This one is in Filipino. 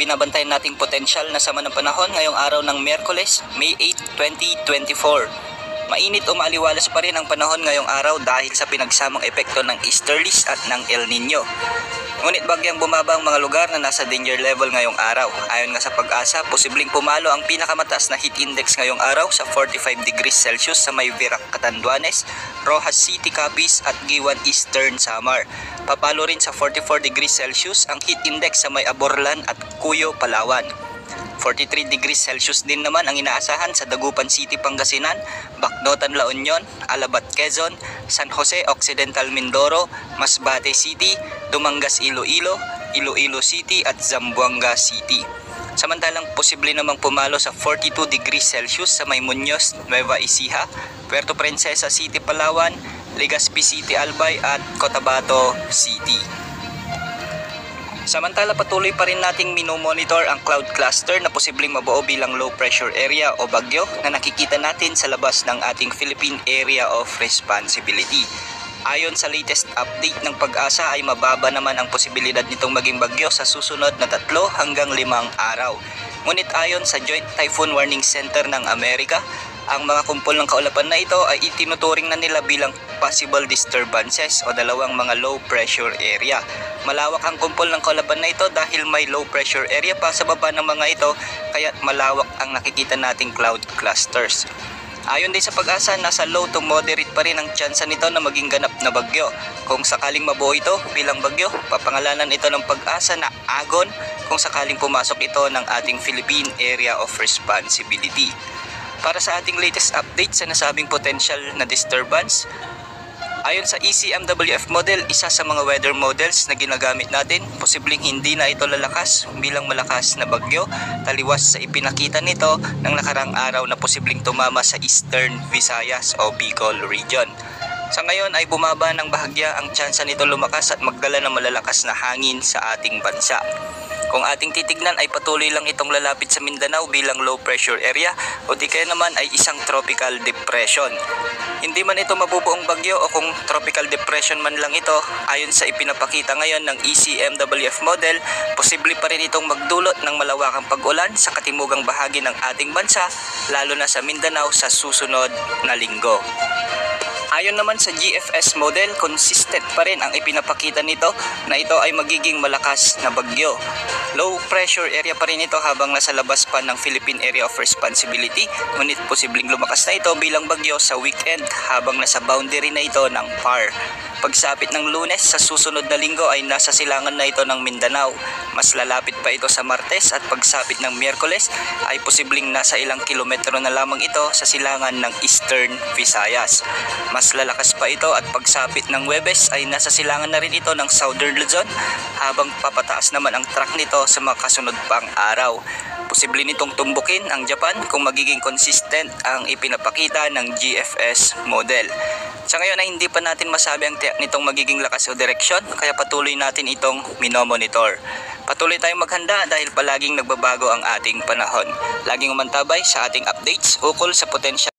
binabantayan nating potensyal na sama ng panahon ngayong araw ng Miyerkules, May 8, 2024. Mainit o maaliwalas pa rin ang panahon ngayong araw dahil sa pinagsamang epekto ng easterlies at ng El Nino. Ngunit bagyang bumaba ang mga lugar na nasa danger level ngayong araw. Ayon nga sa Pag-asa, posibleng pumalo ang pinakamataas na heat index ngayong araw sa 45 degrees Celsius sa may Virac, Catanduanes, Rojas City, Capiz at Giwan Eastern Samar. Papalo rin sa 44 degrees Celsius ang heat index sa may Aborlan at Cuyo, Palawan. 43 degrees Celsius din naman ang inaasahan sa Dagupan City, Pangasinan, Bacnotan, La Union, Alabat, Quezon, San Jose Occidental, Mindoro, Masbate City, Dumangas, Iloilo, Iloilo City at Zamboanga City. Samantalang posible namang pumalo sa 42 degrees Celsius sa may Muñoz, Nueva Ecija, Puerto Princesa City, Palawan, Legazpi City, Albay at Cotabato City. Samantala, patuloy pa rin nating minomonitor ang cloud cluster na posibleng mabuo bilang low pressure area o bagyo na nakikita natin sa labas ng ating Philippine Area of Responsibility. Ayon sa latest update ng Pag-asa ay mababa naman ang posibilidad nitong maging bagyo sa susunod na 3 hanggang 5 araw. Ngunit ayon sa Joint Typhoon Warning Center ng Amerika, ang mga kumpol ng kaulapan na ito ay itinuturing na nila bilang possible disturbances o dalawang mga low pressure area. Malawak ang kumpol ng kaulapan na ito dahil may low pressure area pa sa baba ng mga ito, kaya malawak ang nakikita nating cloud clusters. Ayon din sa Pag-asa, nasa low to moderate pa rin ang tsansa nito na maging ganap na bagyo. Kung sakaling mabuo ito bilang bagyo, papangalanan ito ng Pag-asa na Agon kung sakaling pumasok ito ng ating Philippine Area of Responsibility. Para sa ating latest update sa nasabing potential na disturbance, ayon sa ECMWF model, isa sa mga weather models na ginagamit natin, posibleng hindi na ito lalakas bilang malakas na bagyo, taliwas sa ipinakita nito ng nakarang araw na posibleng tumama sa Eastern Visayas o Bicol region. Sa ngayon ay bumaba ng bahagya ang tsansa nito lumakas at magdala ng malalakas na hangin sa ating bansa. Kung ating titignan ay patuloy lang itong lalapit sa Mindanao bilang low pressure area o di kaya naman ay isang tropical depression. Hindi man ito mabubuong bagyo o kung tropical depression man lang ito, ayon sa ipinapakita ngayon ng ECMWF model, posible pa rin itong magdulot ng malawakang pag-ulan sa katimugang bahagi ng ating bansa, lalo na sa Mindanao sa susunod na linggo. Ayon naman sa GFS model, consistent pa rin ang ipinapakita nito na ito ay magiging malakas na bagyo. Low pressure area pa rin ito habang nasa labas pa ng Philippine Area of Responsibility, ngunit posibleng lumakas na ito bilang bagyo sa weekend habang nasa boundary na ito ng PAR. Pagsapit ng Lunes sa susunod na linggo ay nasa silangan na ito ng Mindanao. Mas lalapit pa ito sa Martes at pagsapit ng Miyerkules ay posibleng nasa ilang kilometro na lamang ito sa silangan ng Eastern Visayas. Mas lalakas pa ito at pagsapit ng Huwebes ay nasa silangan na rin ito ng Southern Luzon habang papataas naman ang track nito sa mga kasunod pang araw. Posible nitong tumbukin ang Japan kung magiging consistent ang ipinapakita ng GFS model. Sa ngayon ay hindi pa natin masabi ang tiyak nitong magiging lakas o direksyon, kaya patuloy natin itong minomonitor. Patuloy tayong maghanda dahil palaging nagbabago ang ating panahon. Laging umantabay sa ating updates ukol sa potential